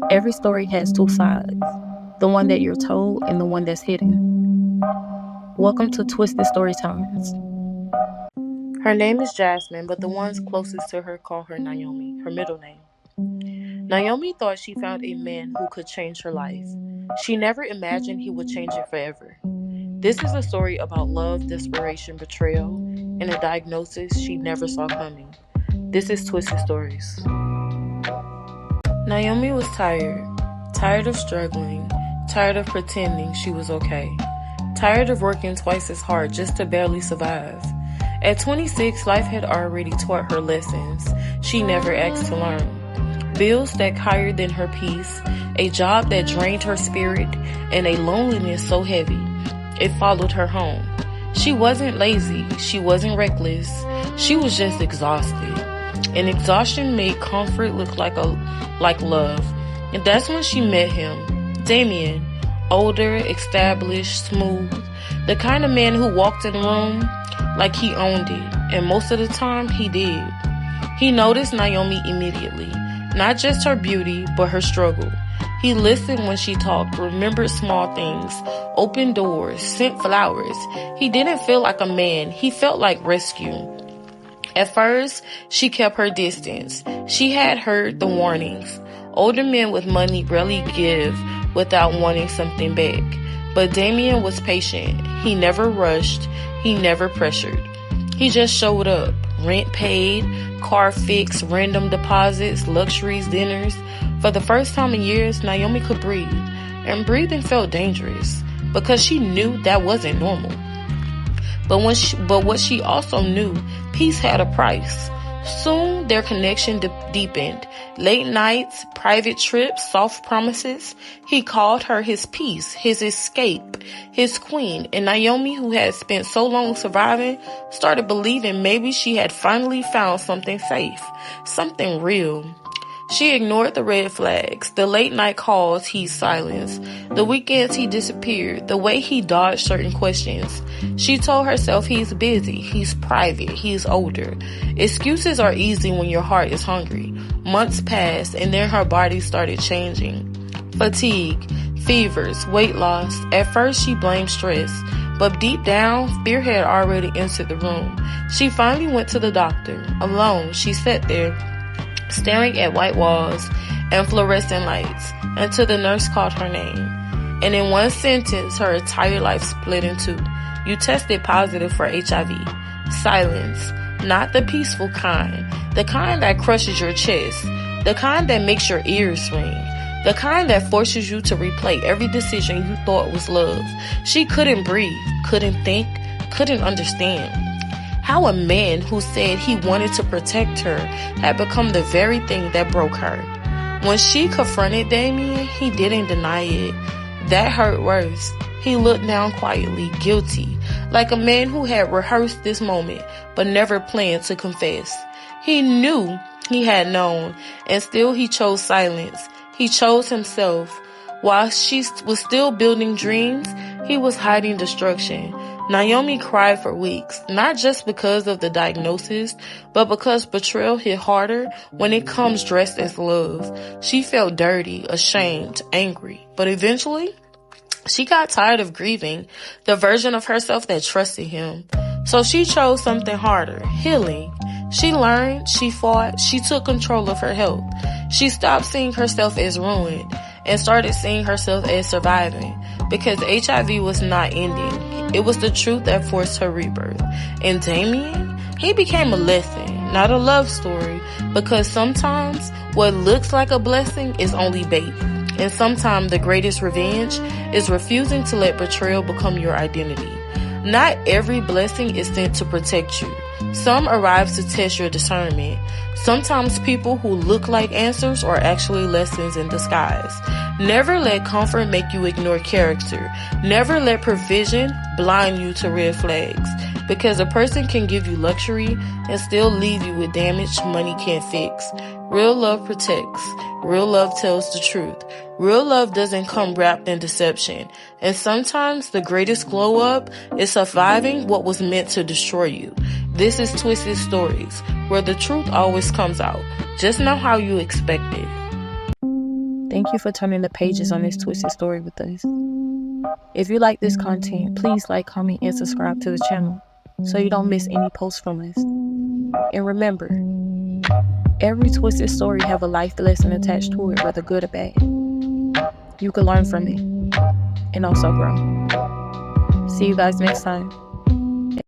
Every story has two sides, the one that you're told and the one that's hidden. Welcome to Twisted Storytimes. Her name is Jasmine, but the ones closest to her call her Naomi, her middle name. Naomi thought she found a man who could change her life. She never imagined he would change it forever. This is a story about love, desperation, betrayal, and a diagnosis she never saw coming. This is Twisted Stories. Naomi was tired of struggling, tired of pretending she was okay, tired of working twice as hard just to barely survive. At 26, life had already taught her lessons she never asked to learn. Bills stacked higher than her peace, a job that drained her spirit, and a loneliness so heavy it followed her home. She wasn't lazy, she wasn't reckless, she was just exhausted. And exhaustion made comfort look like love. And that's when she met him, Damien, older, established, smooth, the kind of man who walked in the room like he owned it, and most of the time he did. He noticed Naomi immediately, not just her beauty, but her struggle. He listened when she talked, remembered small things, opened doors, sent flowers. He didn't feel like a man, he felt like rescue. At first, she kept her distance. She had heard the warnings. Older men with money rarely give without wanting something back. But Damien was patient. He never rushed. He never pressured. He just showed up. Rent paid, car fixed, random deposits, luxuries, dinners. For the first time in years, Naomi could breathe. And breathing felt dangerous because she knew that wasn't normal. But what she also knew, peace had a price. Soon their connection deepened. Late nights, private trips, soft promises. He called her his peace, his escape, his queen. And Naomi, who had spent so long surviving, started believing maybe she had finally found something safe, something real. She ignored the red flags, the late night calls he silenced, the weekends he disappeared, the way he dodged certain questions. She told herself he's busy, he's private, he's older. Excuses are easy when your heart is hungry. Months passed and then her body started changing. Fatigue, fevers, weight loss. At first she blamed stress, but deep down, fear had already entered the room. She finally went to the doctor. Alone, she sat there, staring at white walls and fluorescent lights, until the nurse called her name. And in one sentence, her entire life split in two. You tested positive for HIV. Silence. Not the peaceful kind. The kind that crushes your chest. The kind that makes your ears ring. The kind that forces you to replay every decision you thought was love. She couldn't breathe, couldn't think, couldn't understand. How a man who said he wanted to protect her had become the very thing that broke her. When she confronted Damien, he didn't deny it. That hurt worse. He looked down quietly, guilty, like a man who had rehearsed this moment but never planned to confess. He knew he had known, and still he chose silence. He chose himself. While she was still building dreams, he was hiding destruction. Naomi cried for weeks, not just because of the diagnosis, but because betrayal hit harder when it comes dressed as love. She felt dirty, ashamed, angry, but eventually, she got tired of grieving the version of herself that trusted him. So she chose something harder, healing. She learned, she fought, she took control of her health. She stopped seeing herself as ruined and started seeing herself as surviving, because HIV was not ending. It was the truth that forced her rebirth. And Damien, he became a lesson, not a love story, because sometimes what looks like a blessing is only bait. And sometimes the greatest revenge is refusing to let betrayal become your identity. Not every blessing is sent to protect you. Some arrive to test your discernment. Sometimes people who look like answers are actually lessons in disguise. Never let comfort make you ignore character. Never let provision blind you to red flags. Because a person can give you luxury and still leave you with damage money can't fix. Real love protects. Real love tells the truth. Real love doesn't come wrapped in deception. And sometimes the greatest glow up is surviving what was meant to destroy you. This is Twisted Stories, where the truth always comes out, just not how you expect it. Thank you for turning the pages on this twisted story with us. If you like this content, please like, comment, and subscribe to the channel so you don't miss any posts from us. And remember, every twisted story have a life lesson attached to it, whether good or bad. You can learn from it and also grow. See you guys next time.